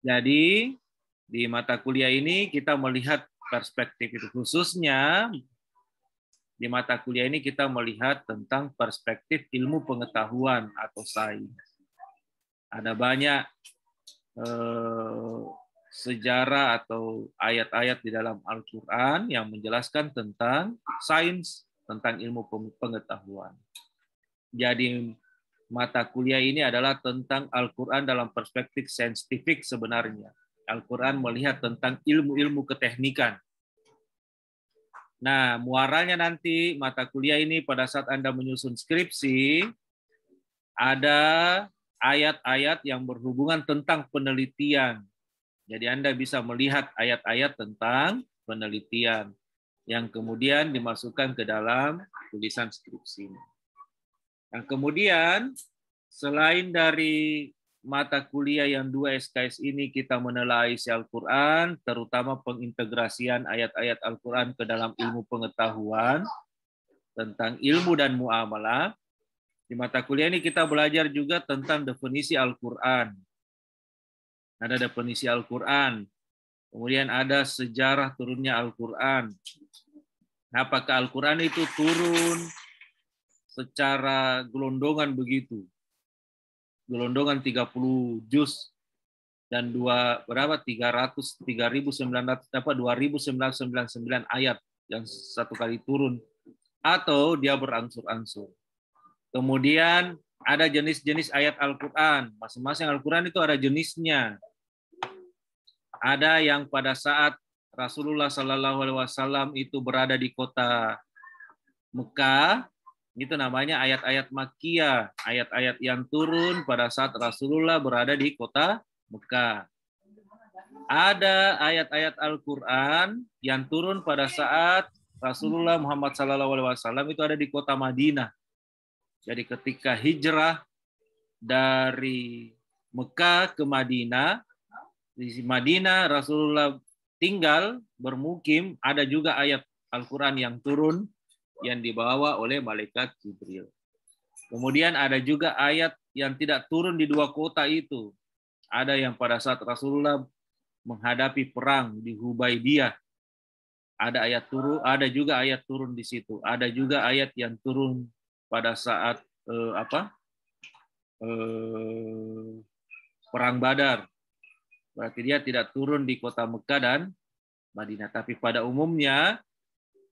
Jadi di mata kuliah ini kita melihat perspektif itu, khususnya di mata kuliah ini kita melihat tentang perspektif ilmu pengetahuan atau sains. Ada banyak sejarah atau ayat-ayat di dalam Al-Quran yang menjelaskan tentang sains, tentang ilmu pengetahuan. Jadi mata kuliah ini adalah tentang Al-Quran dalam perspektif saintifik sebenarnya. Al-Quran melihat tentang ilmu-ilmu keteknikan. Nah, muaranya nanti mata kuliah ini pada saat Anda menyusun skripsi, ada ayat-ayat yang berhubungan tentang penelitian. Jadi Anda bisa melihat ayat-ayat tentang penelitian yang kemudian dimasukkan ke dalam tulisan skripsi. Nah, kemudian selain dari mata kuliah yang 2 SKS ini kita menelaah isi Al-Quran, terutama pengintegrasian ayat-ayat Al-Quran ke dalam ilmu pengetahuan tentang ilmu dan muamalah. Di mata kuliah ini kita belajar juga tentang definisi Al-Quran. Ada definisi Al-Quran, kemudian ada sejarah turunnya Al-Quran. Apakah Al-Quran itu turun secara gelondongan begitu? Gelondongan 30 juz dan 2999 ayat yang satu kali turun, atau dia berangsur-angsur. Kemudian ada jenis-jenis ayat Al-Quran. Masing-masing Al-Quran itu ada jenisnya. Ada yang pada saat Rasulullah SAW itu berada di kota Mekah, itu namanya ayat-ayat Makkiyah, ayat-ayat yang turun pada saat Rasulullah berada di kota Mekah. Ada ayat-ayat Al-Quran yang turun pada saat Rasulullah Muhammad SAW itu ada di kota Madinah. Jadi ketika hijrah dari Mekah ke Madinah, di Madinah Rasulullah tinggal bermukim, ada juga ayat Al-Quran yang turun yang dibawa oleh malaikat Jibril. Kemudian ada juga ayat yang tidak turun di 2 kota itu. Ada yang pada saat Rasulullah menghadapi perang di Hubaidiyah. Ada ayat turun, ada juga ayat turun di situ. Ada juga ayat yang turun pada saat perang Badar. Berarti dia tidak turun di kota Mekah dan Madinah. Tapi pada umumnya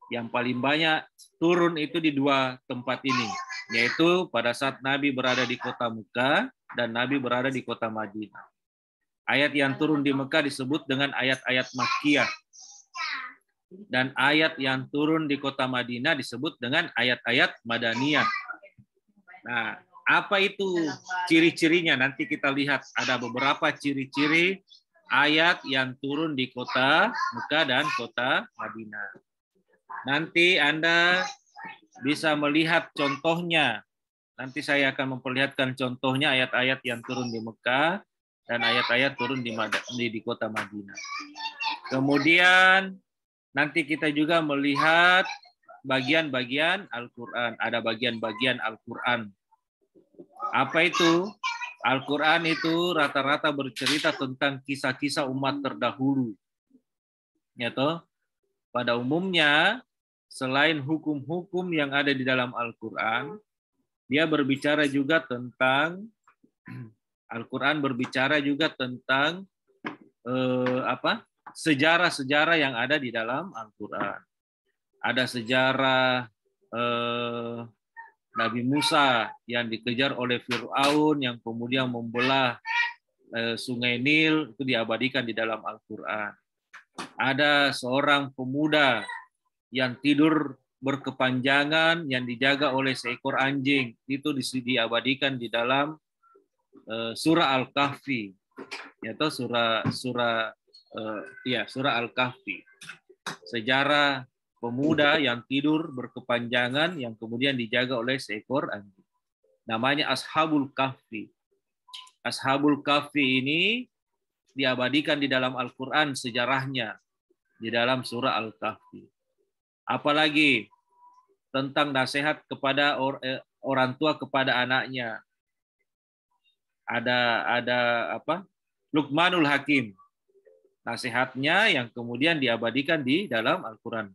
yang paling banyak turun itu di 2 tempat ini, yaitu pada saat Nabi berada di kota Mekah dan Nabi berada di kota Madinah. Ayat yang turun di Mekah disebut dengan ayat-ayat Makkiyah. Dan ayat yang turun di kota Madinah disebut dengan ayat-ayat Madaniyah. Nah, apa itu ciri-cirinya? Nanti kita lihat ada beberapa ciri-ciri ayat yang turun di kota Mekah dan kota Madinah. Nanti Anda bisa melihat contohnya. Nanti saya akan memperlihatkan contohnya ayat-ayat yang turun di Mekah dan ayat-ayat turun di kota Madinah. Kemudian nanti kita juga melihat bagian-bagian Al-Quran. Ada bagian-bagian Al-Quran. Apa itu? Al-Quran itu rata-rata bercerita tentang kisah-kisah umat terdahulu. Ya toh? Pada umumnya, selain hukum-hukum yang ada di dalam Al-Quran, dia berbicara juga tentang Al-Quran berbicara juga tentang sejarah-sejarah yang ada di dalam Al-Quran. Ada sejarah Nabi Musa yang dikejar oleh Fir'aun yang kemudian membelah Sungai Nil, itu diabadikan di dalam Al-Quran. Ada seorang pemuda yang tidur berkepanjangan yang dijaga oleh seekor anjing, itu diabadikan di dalam surah Al-Kahfi, yaitu surah Al-Kahfi. Sejarah pemuda yang tidur berkepanjangan yang kemudian dijaga oleh seekor anjing. Namanya Ashabul Kahfi. Ashabul Kahfi ini diabadikan di dalam Al-Quran sejarahnya di dalam surah Al-Kahfi. Apalagi tentang nasihat kepada orang tua kepada anaknya. Ada Luqmanul Hakim. Nasihatnya yang kemudian diabadikan di dalam Al-Quran.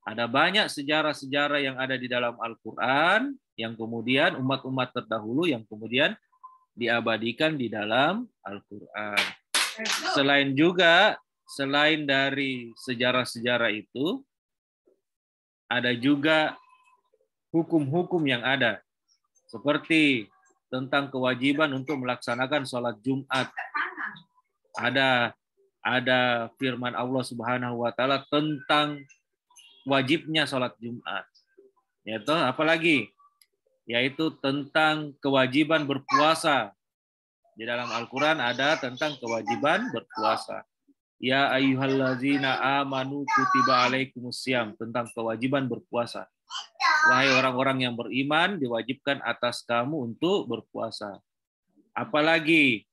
Ada banyak sejarah-sejarah yang ada di dalam Al-Quran, yang kemudian umat-umat terdahulu yang kemudian diabadikan di dalam Al-Quran. Selain dari sejarah-sejarah itu, ada juga hukum-hukum yang ada. Seperti tentang kewajiban untuk melaksanakan sholat Jumat. Ada firman Allah Subhanahu wa taala tentang wajibnya sholat Jumat. Yaitu apalagi? Yaitu tentang kewajiban berpuasa. Di dalam Al-Quran ada tentang kewajiban berpuasa. Ya ayyuhallazina amanu kutiba alaikumusiyam, tentang kewajiban berpuasa. Wahai orang-orang yang beriman, diwajibkan atas kamu untuk berpuasa. Apalagi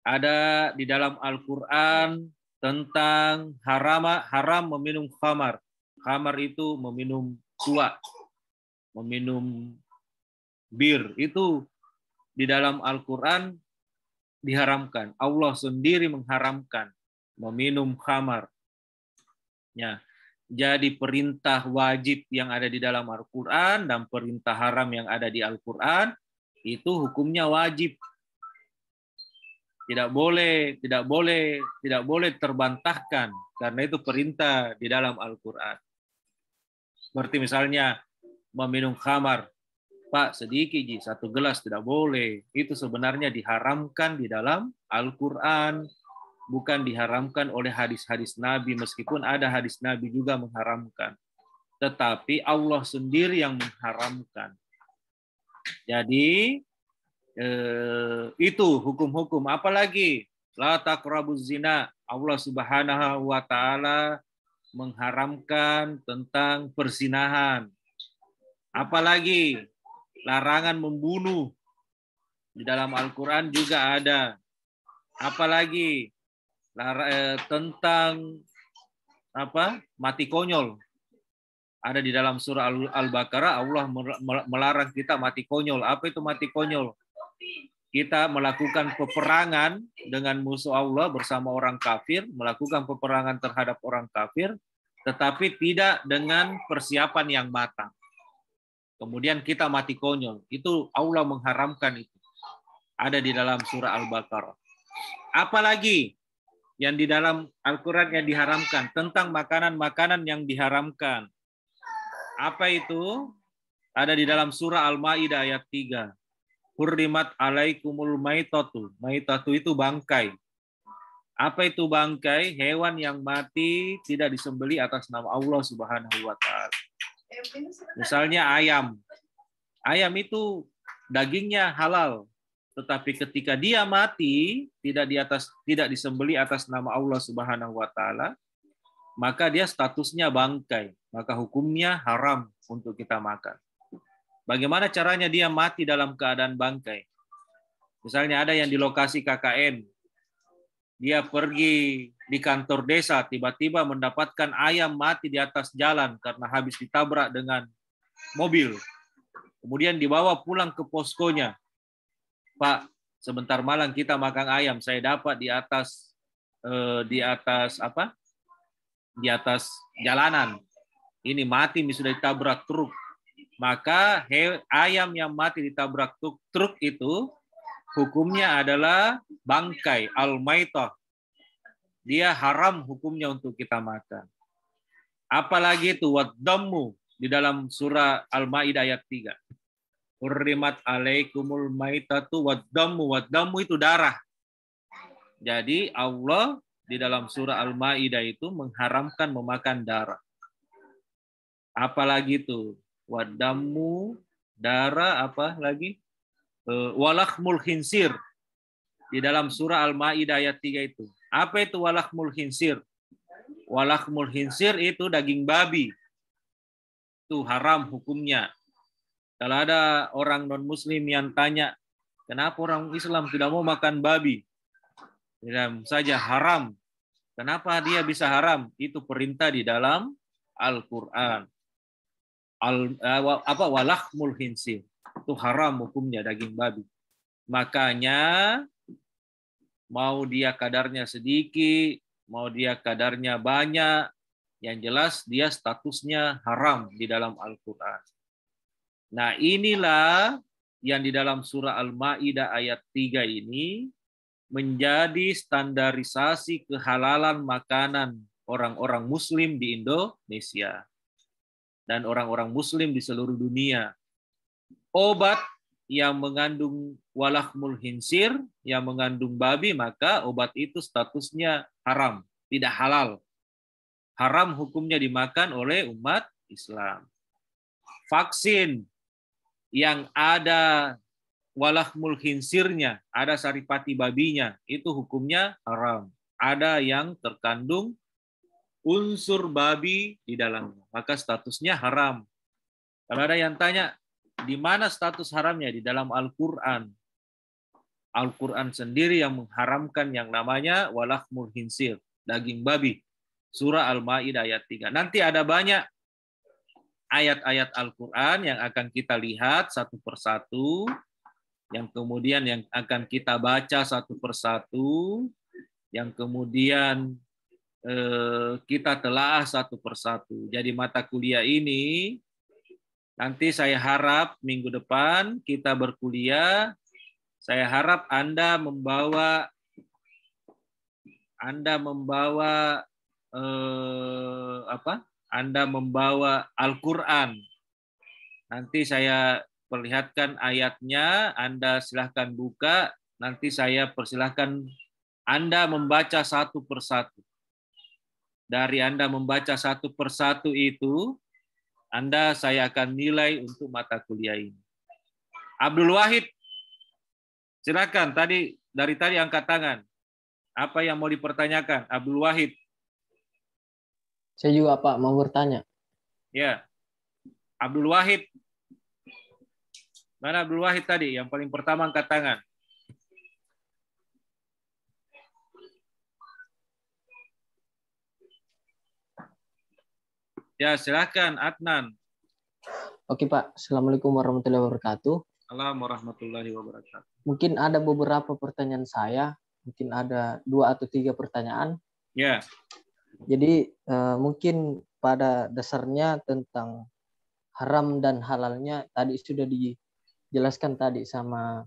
ada di dalam Al-Quran tentang haram meminum khamar. Khamar itu meminum tua, meminum bir. Itu di dalam Al-Quran diharamkan. Allah sendiri mengharamkan meminum khamar. Ya. Jadi perintah wajib yang ada di dalam Al-Quran dan perintah haram yang ada di Al-Quran itu hukumnya wajib. Tidak boleh terbantahkan karena itu perintah di dalam Al-Quran. Seperti misalnya meminum khamar, Pak sedikit ji, 1 gelas tidak boleh. Itu sebenarnya diharamkan di dalam Al-Quran, bukan diharamkan oleh hadis-hadis Nabi, meskipun ada hadis Nabi juga mengharamkan. Tetapi Allah sendiri yang mengharamkan. Jadi itu hukum-hukum. Apalagi la taqrabuz zina, Allah Subhanahu wa taala mengharamkan tentang perzinahan. Apalagi larangan membunuh, di dalam Al-Quran juga ada. Apalagi tentang mati konyol, ada di dalam surah Al-Baqarah. Allah melarang kita mati konyol. Apa itu mati konyol? Kita melakukan peperangan dengan musuh Allah bersama orang kafir, melakukan peperangan terhadap orang kafir, tetapi tidak dengan persiapan yang matang. Kemudian kita mati konyol. Itu Allah mengharamkan itu. Ada di dalam surah Al-Baqarah. Apalagi yang di dalam Al-Quran yang diharamkan, tentang makanan-makanan yang diharamkan. Apa itu? Ada di dalam surah Al-Maidah ayat 3. Hurrimat alaikumul maitatu. Maitatu itu bangkai. Apa itu bangkai? Hewan yang mati tidak disembelih atas nama Allah Subhanahu wa taala. Misalnya ayam. Ayam itu dagingnya halal, tetapi ketika dia mati tidak disembelih atas nama Allah Subhanahu wa taala, maka dia statusnya bangkai, maka hukumnya haram untuk kita makan. Bagaimana caranya dia mati dalam keadaan bangkai? Misalnya ada yang di lokasi KKN, dia pergi di kantor desa, tiba-tiba mendapatkan ayam mati di atas jalan karena habis ditabrak dengan mobil. Kemudian dibawa pulang ke poskonya. Pak, sebentar malam kita makan ayam, saya dapat di atas jalanan. Ini mati, sudah ditabrak truk. Maka ayam yang mati ditabrak truk itu hukumnya adalah bangkai, al-maitah. Dia haram hukumnya untuk kita makan. Apalagi itu waddamu di dalam surah Al-Maidah ayat 3. Hurrimat alaikumul maitatu waddamu. Waddamu itu darah. Jadi Allah di dalam surah Al-Maidah itu mengharamkan memakan darah. Apalagi itu waddamu, darah, apa lagi? Walakhmul khinsir. Di dalam surah Al-Maidah ayat 3 itu. Apa itu walakhmul khinsir? Walakhmul khinsir itu daging babi. Itu haram hukumnya. Kalau ada orang non-muslim yang tanya, kenapa orang Islam tidak mau makan babi? Tidak saja haram. Kenapa dia bisa haram? Itu perintah di dalam Al-Quran. Walakhmul khinsir. Itu haram hukumnya daging babi. Makanya mau dia kadarnya sedikit, mau dia kadarnya banyak, yang jelas dia statusnya haram di dalam Al-Quran. Nah, inilah yang di dalam surah Al-Maidah ayat 3 ini menjadi standarisasi kehalalan makanan orang-orang muslim di Indonesia dan orang-orang muslim di seluruh dunia. Obat yang mengandung walahmul hinsir, yang mengandung babi, maka obat itu statusnya haram, tidak halal. Haram hukumnya dimakan oleh umat Islam. Vaksin yang ada walahmul hinsirnya, ada saripati babinya, itu hukumnya haram. Ada yang terkandung unsur babi di dalamnya, maka statusnya haram. Kalau ada yang tanya, di mana status haramnya? Di dalam Al-Quran. Al-Quran sendiri yang mengharamkan yang namanya walahmul hinsir, daging babi. Surah Al-Maidah ayat 3. Nanti ada banyak ayat-ayat Al-Quran yang akan kita lihat satu persatu, yang kemudian yang akan kita baca satu persatu, yang kemudian kita telaah satu persatu. Jadi mata kuliah ini nanti saya harap minggu depan kita berkuliah. Saya harap Anda membawa Anda membawa Al-Quran. Nanti saya perlihatkan ayatnya, Anda silahkan buka, nanti saya persilahkan Anda membaca satu persatu. Dari Anda membaca satu persatu itu, saya akan nilai untuk mata kuliah ini. Abdul Wahid, silakan. Dari tadi angkat tangan. Apa yang mau dipertanyakan, Abdul Wahid? Saya juga Pak mau bertanya. Ya, Abdul Wahid. Mana Abdul Wahid tadi? Yang paling pertama angkat tangan. Ya, silakan Adnan. Oke Pak, Assalamualaikum warahmatullahi wabarakatuh. Assalamualaikum warahmatullahi wabarakatuh. Mungkin ada beberapa pertanyaan saya, mungkin ada 2 atau 3 pertanyaan. Ya. Jadi mungkin pada dasarnya tentang haram dan halalnya tadi sudah dijelaskan tadi sama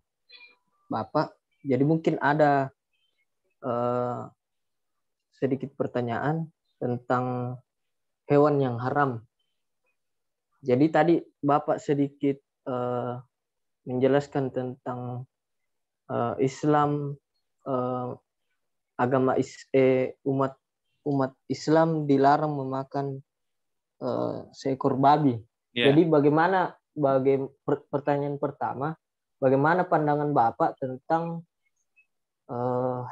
Bapak. Jadi mungkin ada sedikit pertanyaan tentang hewan yang haram. Jadi tadi Bapak sedikit menjelaskan tentang Islam, agama umat Islam dilarang memakan seekor babi. Yeah. Jadi pertanyaan pertama, bagaimana pandangan Bapak tentang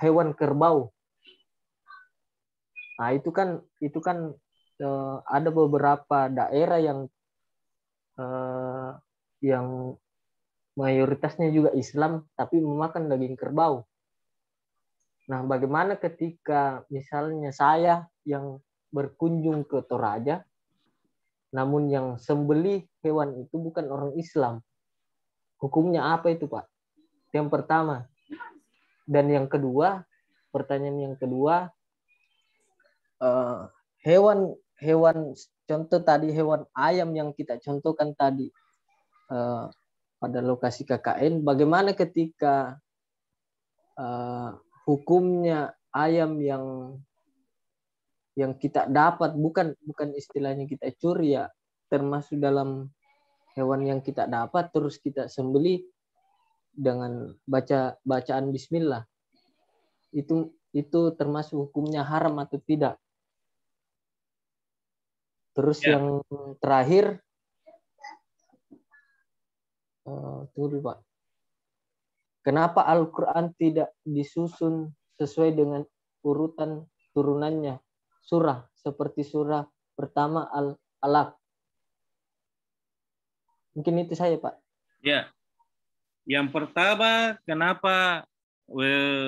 hewan kerbau? Nah itu kan ada beberapa daerah yang mayoritasnya juga Islam tapi memakan daging kerbau. Nah, bagaimana ketika misalnya saya yang berkunjung ke Toraja, namun yang sembelih hewan itu bukan orang Islam, hukumnya apa itu, Pak? Yang pertama. Dan yang kedua, pertanyaan yang kedua, hewan contoh tadi hewan ayam yang kita contohkan tadi pada lokasi KKN, bagaimana ketika hukumnya ayam yang kita dapat bukan istilahnya kita curi ya, termasuk dalam hewan yang kita dapat terus kita sembelih dengan bacaan bismillah, itu termasuk hukumnya haram atau tidak? Terus yang terakhir, tunggu Pak. Kenapa Al-Quran tidak disusun sesuai dengan urutan turunannya? Surah, seperti surah pertama Al-Alaq. Mungkin itu saya, Pak. Ya. Yang pertama, kenapa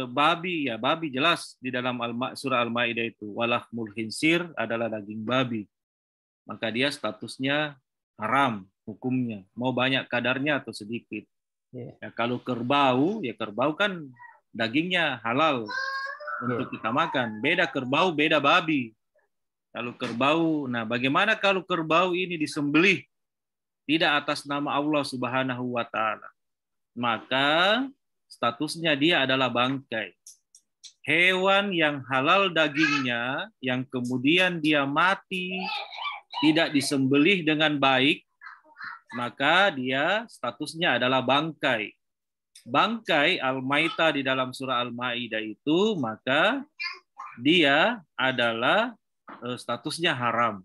babi? Ya, babi jelas di dalam surah Al-Maidah itu. Walahmul hinsir adalah daging babi. Maka dia statusnya haram hukumnya. Mau banyak kadarnya atau sedikit. Ya, kalau kerbau, ya kerbau kan dagingnya halal untuk kita makan. Beda kerbau, beda babi. Kalau kerbau, nah bagaimana kalau kerbau ini disembelih tidak atas nama Allah Subhanahu wa taala? Maka statusnya dia adalah bangkai. Hewan yang halal dagingnya, yang kemudian dia mati, tidak disembelih dengan baik, maka dia statusnya adalah bangkai. Bangkai al-maita di dalam surah Al-Maidah itu, maka dia adalah statusnya haram.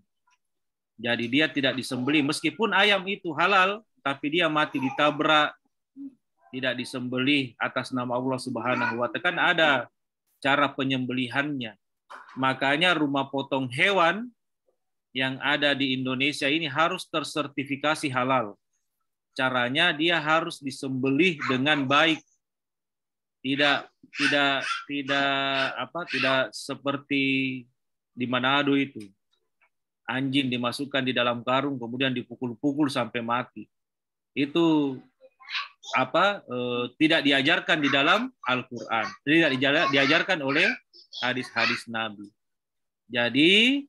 Jadi dia tidak disembelih. Meskipun ayam itu halal, tapi dia mati ditabrak, tidak disembelih atas nama Allah Subhanahu wa taala. Kan ada cara penyembelihannya. Makanya rumah potong hewan yang ada di Indonesia ini harus tersertifikasi halal. Caranya dia harus disembelih dengan baik. Tidak seperti di Manado itu. Anjing dimasukkan di dalam karung kemudian dipukul-pukul sampai mati. Itu tidak diajarkan di dalam Al-Qur'an. Tidak diajarkan oleh hadis-hadis Nabi. Jadi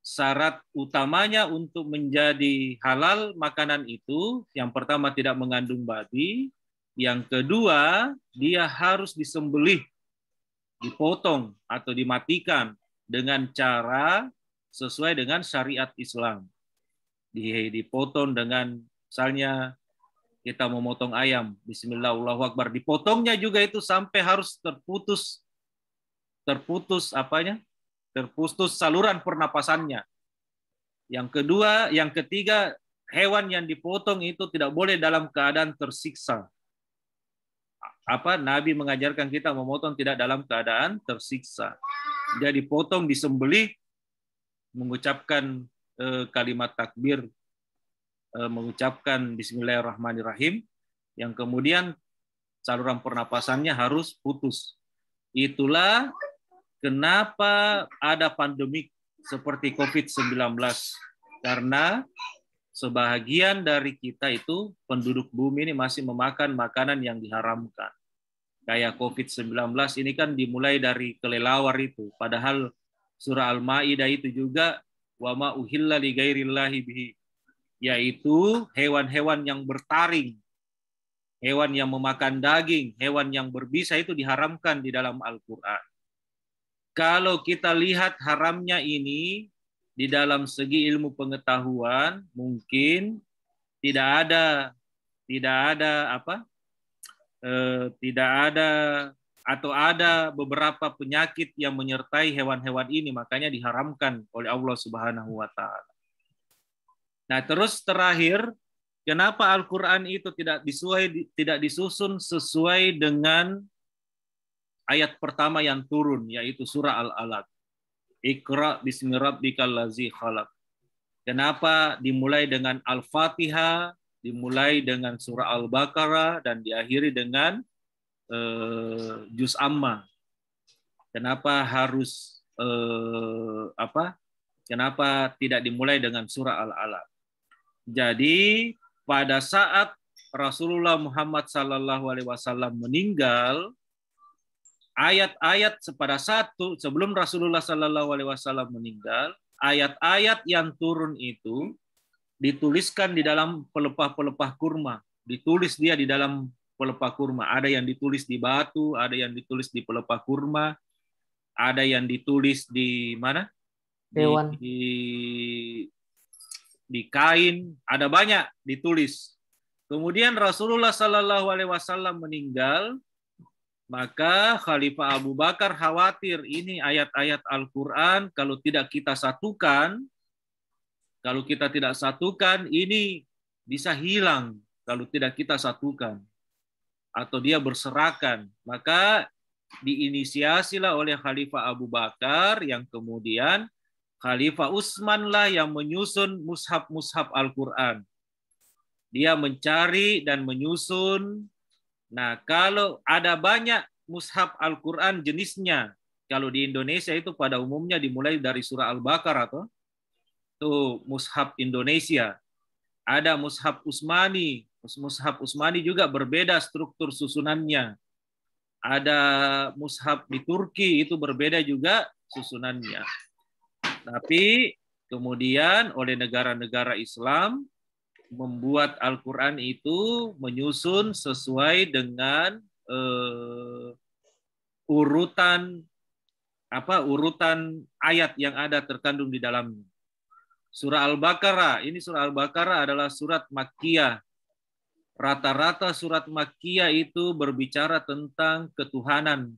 syarat utamanya untuk menjadi halal makanan itu, yang pertama tidak mengandung babi, yang kedua dia harus disembelih, dipotong atau dimatikan dengan cara sesuai dengan syariat Islam. Dipotong dengan, misalnya kita memotong ayam, bismillah, Allahu Akbar, dipotongnya juga itu sampai harus terputus saluran pernapasannya. Yang ketiga, hewan yang dipotong itu tidak boleh dalam keadaan tersiksa. Nabi mengajarkan kita memotong tidak dalam keadaan tersiksa. Dia dipotong, disembelih, mengucapkan kalimat takbir, mengucapkan bismillahirrahmanirrahim, yang kemudian saluran pernapasannya harus putus. Itulah kenapa ada pandemi seperti COVID-19. Karena sebahagian dari kita itu, penduduk bumi ini masih memakan makanan yang diharamkan. Kayak COVID-19 ini kan dimulai dari kelelawar itu. Padahal surah Al-Maidah itu juga, wa ma uhilla li ghairillahi bihi, yaitu hewan-hewan yang bertaring, hewan yang memakan daging, hewan yang berbisa itu diharamkan di dalam Al-Qur'an. Kalau kita lihat haramnya ini di dalam segi ilmu pengetahuan, mungkin tidak ada atau ada beberapa penyakit yang menyertai hewan-hewan ini, makanya diharamkan oleh Allah Subhanahu wa taala. Nah, terus terakhir, kenapa Al-Qur'an itu tidak disusun sesuai dengan ayat pertama yang turun, yaitu surah Al-Alaq. Iqra bismi rabbikal ladzi khalaq. Kenapa dimulai dengan Al-Fatihah, dimulai dengan surah Al-Baqarah, dan diakhiri dengan juz amma? Kenapa harus kenapa tidak dimulai dengan surah Al-Alaq? Jadi pada saat Rasulullah Muhammad SAW meninggal, ayat-ayat sebelum Rasulullah SAW meninggal, ayat-ayat yang turun itu dituliskan di dalam pelepah-pelepah kurma. Ditulis dia di dalam pelepah kurma. Ada yang ditulis di batu, ada yang ditulis di pelepah kurma, ada yang ditulis di mana? Hewan. Di kain, ada banyak ditulis. Kemudian Rasulullah SAW meninggal, maka Khalifah Abu Bakar khawatir ini ayat-ayat Al-Quran kalau tidak kita satukan, ini bisa hilang kalau tidak kita satukan atau dia berserakan. Maka diinisiasilah oleh Khalifah Abu Bakar, yang kemudian Khalifah Utsman lah yang menyusun mushaf Al-Quran. Dia mencari dan menyusun. Nah, kalau ada banyak mushaf Al-Quran jenisnya, kalau di Indonesia itu pada umumnya dimulai dari surah Al-Baqarah, itu mushaf Indonesia. Ada mushaf Utsmani. Mushaf Utsmani juga berbeda struktur susunannya. Ada mushaf di Turki, itu berbeda juga susunannya. Tapi kemudian oleh negara-negara Islam membuat Al-Quran itu menyusun sesuai dengan urutan ayat yang ada terkandung di dalamnya. Surah Al-Baqarah, ini surah Al-Baqarah adalah surat Makkiyah. Rata-rata surat Makkiyah itu berbicara tentang ketuhanan,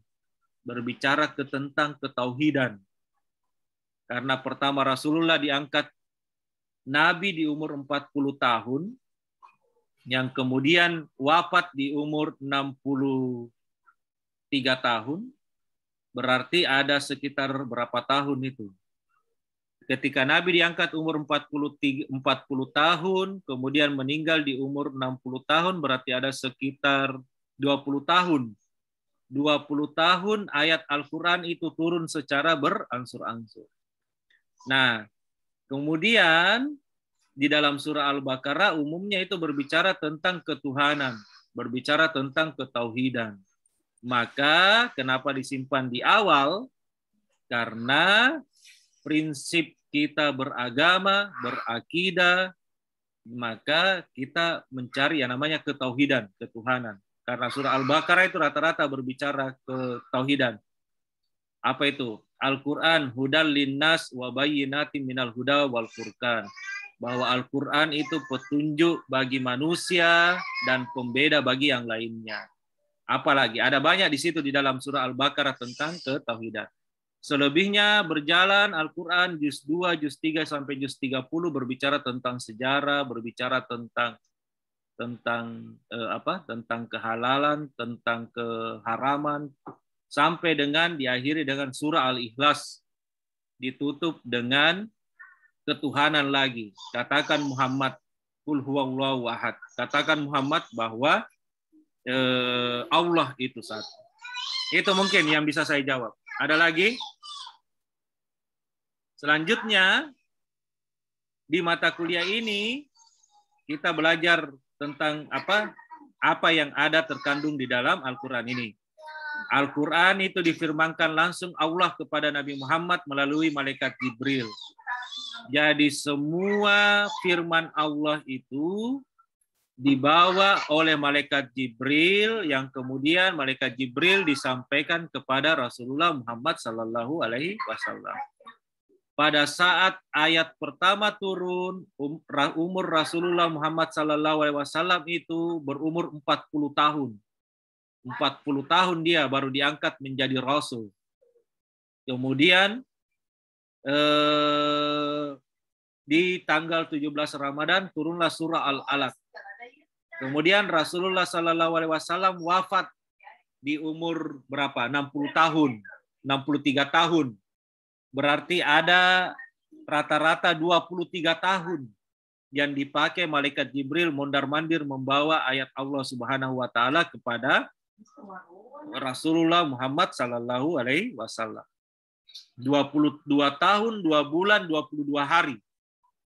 berbicara tentang ketauhidan. Karena pertama Rasulullah diangkat Nabi di umur 40 tahun, yang kemudian wafat di umur 63 tahun, berarti ada sekitar berapa tahun itu? Ketika Nabi diangkat umur 40 tahun, kemudian meninggal di umur 60 tahun, berarti ada sekitar 20 tahun. 20 tahun ayat Al-Quran itu turun secara berangsur-angsur. Nah, kemudian di dalam surah Al-Baqarah umumnya itu berbicara tentang ketuhanan, berbicara tentang ketauhidan. Maka kenapa disimpan di awal? Karena prinsip kita beragama, berakidah, maka kita mencari yang namanya ketauhidan, ketuhanan. Karena surah Al-Baqarah itu rata-rata berbicara ketauhidan. Apa itu? Al-Quran hudal linnas wa bayyinatin minal huda wal furqan. Bahwa Al-Quran itu petunjuk bagi manusia dan pembeda bagi yang lainnya. Apalagi ada banyak di situ di dalam surah Al-Baqarah tentang ketauhidan. Selebihnya berjalan Al-Quran juz 2, juz 3 sampai juz 30 berbicara tentang sejarah, berbicara tentang kehalalan, tentang keharaman, sampai dengan diakhiri dengan surah Al-Ikhlas, ditutup dengan ketuhanan lagi. Katakan Muhammad, qul huwallahu ahad. Katakan Muhammad bahwa Allah itu satu. Itu mungkin yang bisa saya jawab. Ada lagi? Selanjutnya, di mata kuliah ini kita belajar tentang apa yang ada terkandung di dalam Al-Quran ini. Al-Quran itu difirmankan langsung Allah kepada Nabi Muhammad melalui malaikat Jibril. Jadi semua firman Allah itu dibawa oleh malaikat Jibril, yang kemudian malaikat Jibril disampaikan kepada Rasulullah Muhammad Sallallahu Alaihi Wasallam. Pada saat ayat pertama turun, umur Rasulullah Muhammad Sallallahu Alaihi Wasallam itu berumur 40 tahun. 40 tahun dia baru diangkat menjadi Rasul. Kemudian di tanggal 17 Ramadan turunlah surah Al-Alaq. Kemudian Rasulullah Sallallahu Alaihi Wasallam wafat di umur berapa? 60 tahun, 63 tahun. Berarti ada rata-rata 23 tahun yang dipakai malaikat Jibril mondar-mandir membawa ayat Allah Subhanahu wa taala kepada Rasulullah Muhammad Sallallahu Alaihi Wasallam. 22 tahun, 2 bulan, 22 hari.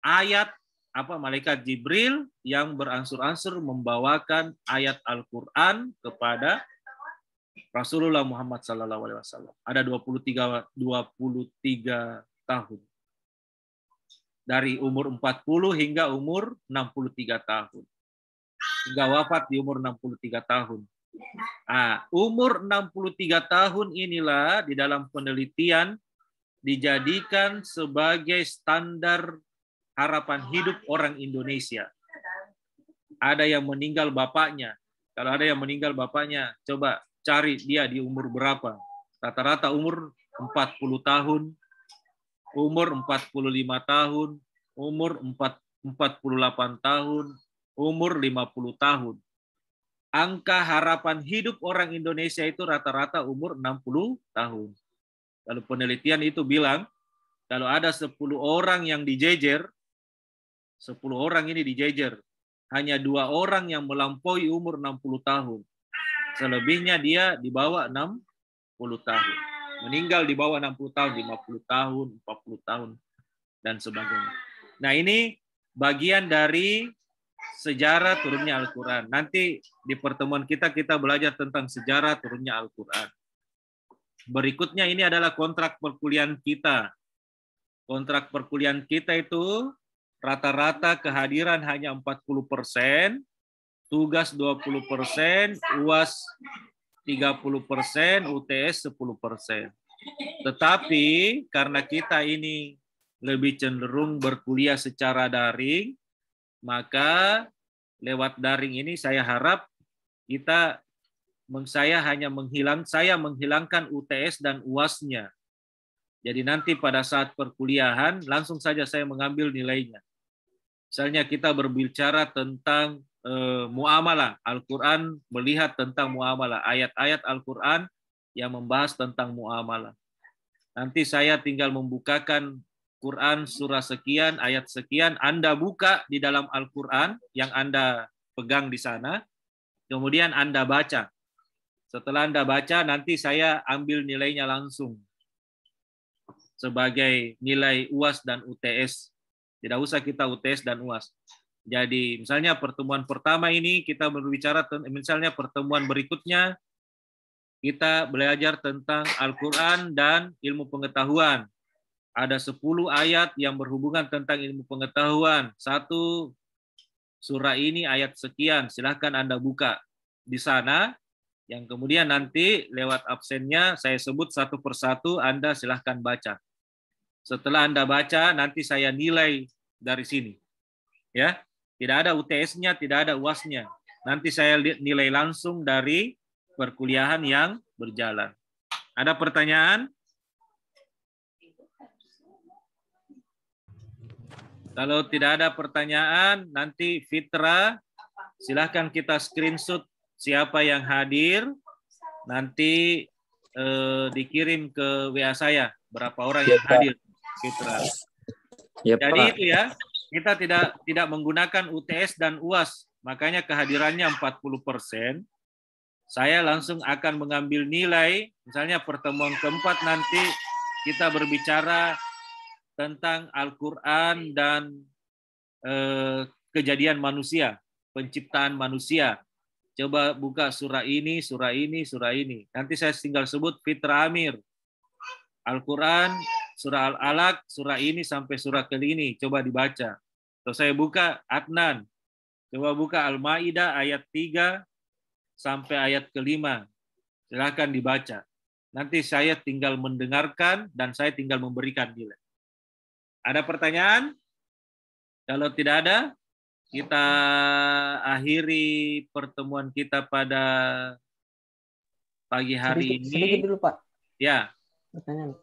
Ayat malaikat Jibril yang berangsur-angsur membawakan ayat Al-Quran kepada Rasulullah Muhammad Sallallahu Alaihi Wasallam. Ada 23 tahun. Dari umur 40 hingga umur 63 tahun. Hingga wafat di umur 63 tahun. Nah, umur 63 tahun inilah di dalam penelitian dijadikan sebagai standar harapan hidup orang Indonesia. Ada yang meninggal bapaknya. Kalau ada yang meninggal bapaknya, coba cari dia di umur berapa. Rata-rata umur 40 tahun, umur 45 tahun, umur 48 tahun, umur 50 tahun. Angka harapan hidup orang Indonesia itu rata-rata umur 60 tahun. Lalu penelitian itu bilang, kalau ada 10 orang yang dijejer, 10 orang ini dijejer, hanya 2 orang yang melampaui umur 60 tahun. Selebihnya dia di bawah 60 tahun. Meninggal di bawah 60 tahun, 50 tahun, 40 tahun, dan sebagainya. Nah, ini bagian dari sejarah turunnya Al-Quran. Nanti di pertemuan kita belajar tentang sejarah turunnya Al-Quran. Berikutnya ini adalah kontrak perkuliahan kita. Kontrak perkuliahan kita itu rata-rata kehadiran hanya 40%, tugas 20%, UAS 30%, UTS 10%. Tetapi karena kita ini lebih cenderung berkuliah secara daring, maka lewat daring ini saya harap saya menghilangkan UTS dan UAS-nya. Jadi nanti pada saat perkuliahan langsung saja saya mengambil nilainya. Misalnya kita berbicara tentang muamalah, Al-Quran melihat tentang muamalah, ayat-ayat Al-Quran yang membahas tentang muamalah. Nanti saya tinggal membukakan Quran surah sekian, ayat sekian, Anda buka di dalam Al-Quran yang Anda pegang di sana, kemudian Anda baca. Setelah Anda baca, nanti saya ambil nilainya langsung sebagai nilai UAS dan UTS. Tidak usah kita UTS dan UAS. Jadi misalnya pertemuan pertama ini kita berbicara, misalnya pertemuan berikutnya kita belajar tentang Al-Quran dan ilmu pengetahuan. Ada 10 ayat yang berhubungan tentang ilmu pengetahuan. Satu, surah ini ayat sekian, silahkan Anda buka di sana. Yang kemudian nanti lewat absennya saya sebut satu persatu, Anda silahkan baca. Setelah Anda baca, nanti saya nilai dari sini. Ya, tidak ada UTS-nya, tidak ada UAS-nya. Nanti saya nilai langsung dari perkuliahan yang berjalan. Ada pertanyaan? Kalau tidak ada pertanyaan, nanti Fitra, silahkan kita screenshot siapa yang hadir. Nanti dikirim ke WA saya, berapa orang yang hadir, Fitra. Ya, jadi Pak. itu ya, kita tidak menggunakan UTS dan UAS, makanya kehadirannya 40%. Saya langsung akan mengambil nilai, misalnya pertemuan keempat nanti kita berbicara tentang Al-Quran dan kejadian manusia, penciptaan manusia. Coba buka surah ini, surah ini, surah ini. Nanti saya tinggal sebut Fitra Amir. Al-Quran, surah Al-Alaq, surah ini sampai surah ke ini. Coba dibaca. Terus saya buka Adnan. Coba buka Al-Ma'idah ayat 3 sampai ayat ke-5. Silakan dibaca. Nanti saya tinggal mendengarkan dan saya tinggal memberikan nilai. Ada pertanyaan? Kalau tidak ada, kita akhiri pertemuan kita pada pagi hari ini. Sedikit dulu, Pak. Ya. Pertanyaan.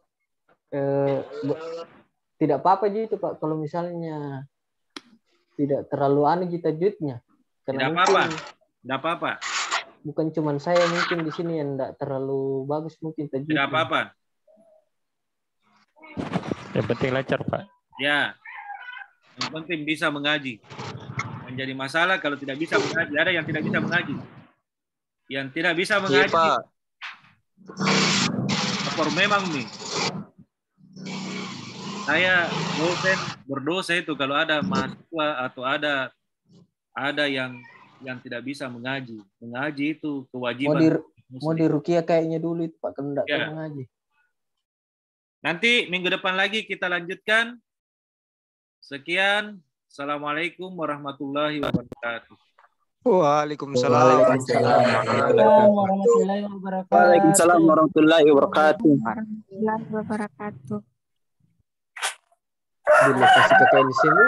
Tidak apa-apa gitu, Pak, kalau misalnya tidak terlalu aneh kita jutnya. Tidak apa-apa. Tidak apa-apa. Bukan cuma saya mungkin di sini yang tidak terlalu bagus mungkin tajwidnya. Tidak apa-apa. Yang penting lancar, Pak. Ya. Yang penting bisa mengaji. Menjadi masalah kalau tidak bisa mengaji. Ada yang tidak bisa mengaji. Yang tidak bisa mengaji. Iya, Pak. Memang nih. Saya dosen berdosa itu kalau ada mahasiswa atau ada yang tidak bisa mengaji. Mengaji itu kewajiban. Mau diruqyah kayaknya dulu itu, Pak, kalau tidak mengaji. Nanti minggu depan lagi kita lanjutkan. Sekian. Assalamualaikum warahmatullahi wabarakatuh. Waalaikumsalam warahmatullahi wabarakatuh. Waalaikumsalam warahmatullahi wabarakatuh. Warahmatullahi wabarakatuh. Bila kasih kakak di sini.